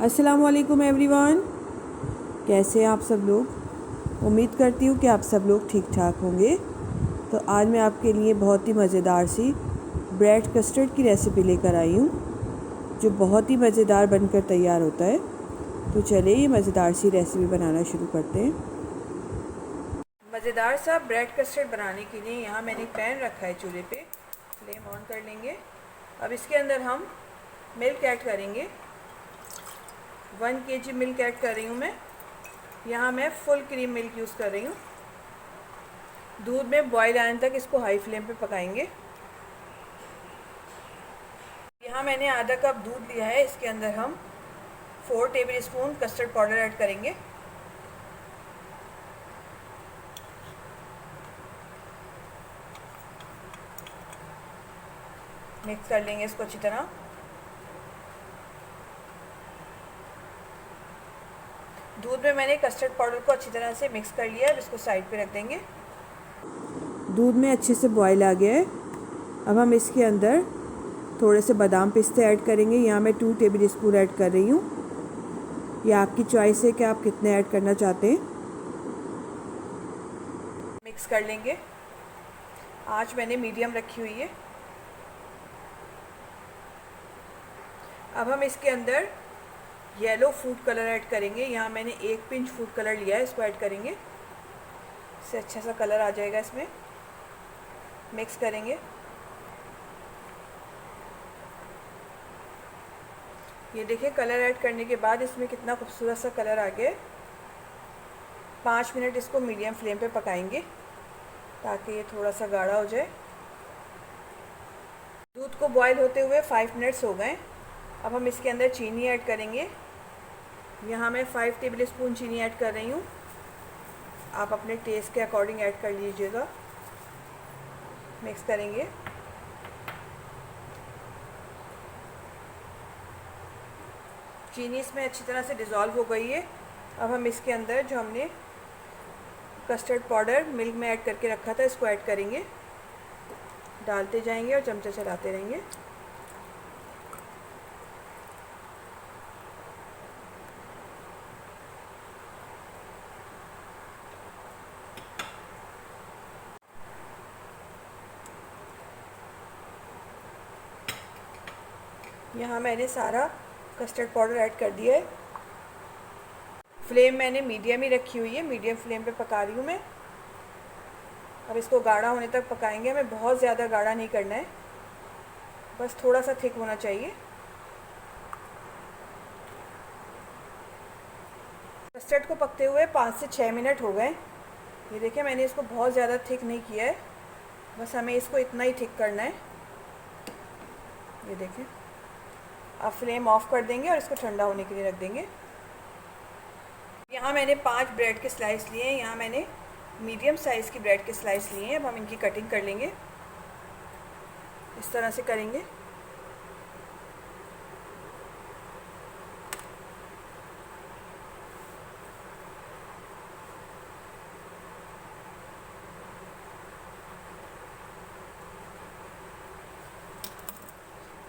अस्सलाम वालेकुम एवरीवन, कैसे हैं आप सब लोग। उम्मीद करती हूँ कि आप सब लोग ठीक ठाक होंगे। तो आज मैं आपके लिए बहुत ही मज़ेदार सी ब्रेड कस्टर्ड की रेसिपी लेकर आई हूँ, जो बहुत ही मज़ेदार बनकर तैयार होता है। तो चलिए ये मज़ेदार सी रेसिपी बनाना शुरू करते हैं। मज़ेदार सा ब्रेड कस्टर्ड बनाने के लिए यहाँ मैंने एक पैन रखा है चूल्हे पे। फ्लेम ऑन कर लेंगे। अब इसके अंदर हम मिल्क ऐड करेंगे। 1 kg मिल्क ऐड कर रही हूँ मैं। यहाँ मैं फुल क्रीम मिल्क यूज़ कर रही हूँ। दूध में बॉयल आने तक इसको हाई फ्लेम पे पकाएंगे। यहाँ मैंने आधा कप दूध लिया है। इसके अंदर हम 4 टेबलस्पून कस्टर्ड पाउडर ऐड करेंगे। मिक्स कर लेंगे इसको अच्छी तरह। दूध में मैंने कस्टर्ड पाउडर को अच्छी तरह से मिक्स कर लिया है। अब इसको साइड पे रख देंगे। दूध में अच्छे से बॉयल आ गया है। अब हम इसके अंदर थोड़े से बादाम पिस्ते ऐड करेंगे। यहाँ मैं 2 टेबलस्पून ऐड कर रही हूँ। ये आपकी चॉइस है कि आप कितने ऐड करना चाहते हैं। मिक्स कर लेंगे। आँच मैंने मीडियम रखी हुई है। अब हम इसके अंदर येलो फूड कलर ऐड करेंगे। यहाँ मैंने 1 पिंच फूड कलर लिया है, इसको ऐड करेंगे। इससे अच्छा सा कलर आ जाएगा इसमें। मिक्स करेंगे। ये देखिए कलर ऐड करने के बाद इसमें कितना खूबसूरत सा कलर आ गया है। 5 मिनट इसको मीडियम फ्लेम पे पकाएंगे ताकि ये थोड़ा सा गाढ़ा हो जाए। दूध को बॉईल होते हुए 5 मिनट्स हो गए। अब हम इसके अंदर चीनी ऐड करेंगे। यहाँ मैं 5 टेबलस्पून चीनी ऐड कर रही हूँ। आप अपने टेस्ट के अकॉर्डिंग ऐड कर लीजिएगा। मिक्स करेंगे। चीनी इसमें अच्छी तरह से डिज़ोल्व हो गई है। अब हम इसके अंदर जो हमने कस्टर्ड पाउडर मिल्क में ऐड करके रखा था, इसको ऐड करेंगे। डालते जाएंगे और चमचा चलाते रहेंगे। यहाँ मैंने सारा कस्टर्ड पाउडर ऐड कर दिया है। फ्लेम मैंने मीडियम ही रखी हुई है। मीडियम फ्लेम पे पका रही हूँ मैं। अब इसको गाढ़ा होने तक पकाएंगे। हमें बहुत ज़्यादा गाढ़ा नहीं करना है, बस थोड़ा सा थिक होना चाहिए। कस्टर्ड को पकते हुए 5 से 6 मिनट हो गए। ये देखिए मैंने इसको बहुत ज़्यादा थिक नहीं किया है, बस हमें इसको इतना ही थिक करना है। ये देखिए। अब फ्लेम ऑफ कर देंगे और इसको ठंडा होने के लिए रख देंगे। यहाँ मैंने 5 ब्रेड के स्लाइस लिए हैं। यहाँ मैंने मीडियम साइज़ की ब्रेड के स्लाइस लिए हैं। अब हम इनकी कटिंग कर लेंगे। इस तरह से करेंगे।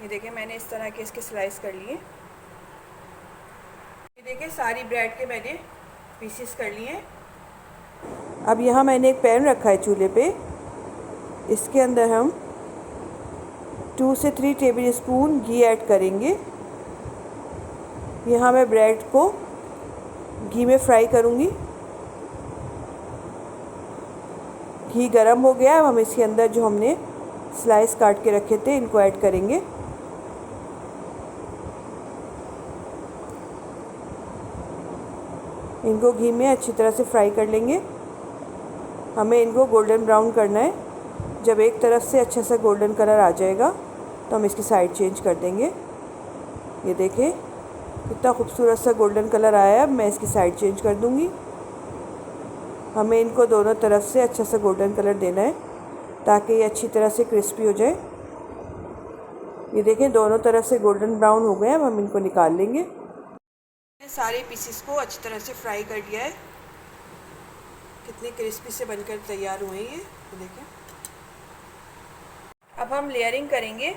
ये देखिए मैंने इस तरह के इसके स्लाइस कर लिए। ये देखिए सारी ब्रेड के मैंने पीसेस कर लिए हैं। अब यहाँ मैंने एक पैन रखा है चूल्हे पे। इसके अंदर हम 2 से 3 टेबलस्पून घी ऐड करेंगे। यहाँ मैं ब्रेड को घी में फ्राई करूँगी। घी गरम हो गया है। अब हम इसके अंदर जो हमने स्लाइस काट के रखे थे इनको ऐड करेंगे। इनको घी में अच्छी तरह से फ्राई कर लेंगे। हमें इनको गोल्डन ब्राउन करना है। जब एक तरफ से अच्छा सा गोल्डन कलर आ जाएगा तो हम इसकी साइड चेंज कर देंगे। ये देखें कितना खूबसूरत सा गोल्डन कलर आया है। अब मैं इसकी साइड चेंज कर दूँगी। हमें इनको दोनों तरफ से अच्छा सा गोल्डन कलर देना है ताकि ये अच्छी तरह से क्रिस्पी हो जाए। ये देखें दोनों तरफ से गोल्डन ब्राउन हो गए। अब हम इनको निकाल लेंगे। सारे पीसेस को अच्छी तरह से फ्राई कर लिया है। कितने क्रिस्पी से बनकर तैयार हुए हैं ये देखें। अब हम लेयरिंग करेंगे।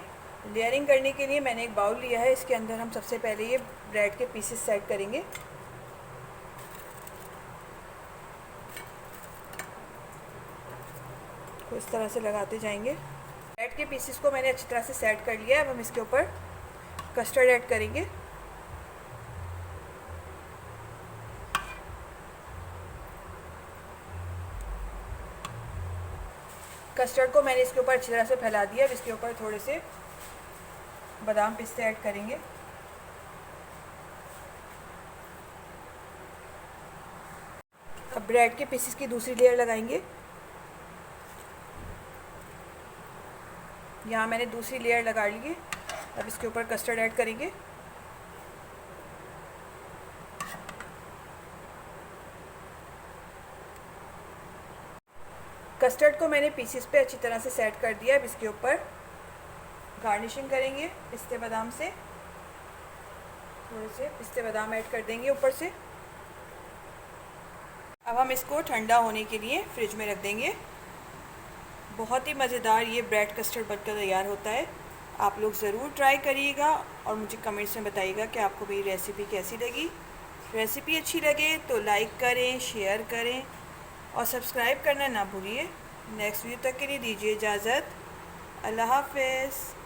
लेयरिंग करने के लिए मैंने एक बाउल लिया है, इसके अंदर हम सबसे पहले ये ब्रेड के पीसेस सेट करेंगे। तो इस तरह से लगाते जाएंगे। ब्रेड के पीसेस को मैंने अच्छी तरह से सेट कर लिया है। अब हम इसके ऊपर कस्टर्ड ऐड करेंगे। कस्टर्ड को मैंने इसके ऊपर अच्छी तरह से फैला दिया। अब इसके ऊपर थोड़े से बादाम पिस्ते ऐड करेंगे। अब ब्रेड के पीसेस की दूसरी लेयर लगाएंगे। यहाँ मैंने दूसरी लेयर लगा ली है। अब इसके ऊपर कस्टर्ड ऐड करेंगे। कस्टर्ड को मैंने पीसेस पे अच्छी तरह से सेट कर दिया। अब इसके ऊपर गार्निशिंग करेंगे पिस्ते बादाम से। थोड़े से पिस्ते बादाम ऐड कर देंगे ऊपर से। अब हम इसको ठंडा होने के लिए फ्रिज में रख देंगे। बहुत ही मज़ेदार ये ब्रेड कस्टर्ड बनकर तैयार होता है। आप लोग ज़रूर ट्राई करिएगा और मुझे कमेंट्स में बताइएगा कि आपको मेरी रेसिपी कैसी लगी। रेसिपी अच्छी लगे तो लाइक करें, शेयर करें और सब्सक्राइब करना ना भूलिए। नेक्स्ट वीडियो तक के लिए दीजिए इजाज़त। अल्लाह हाफ़िज़।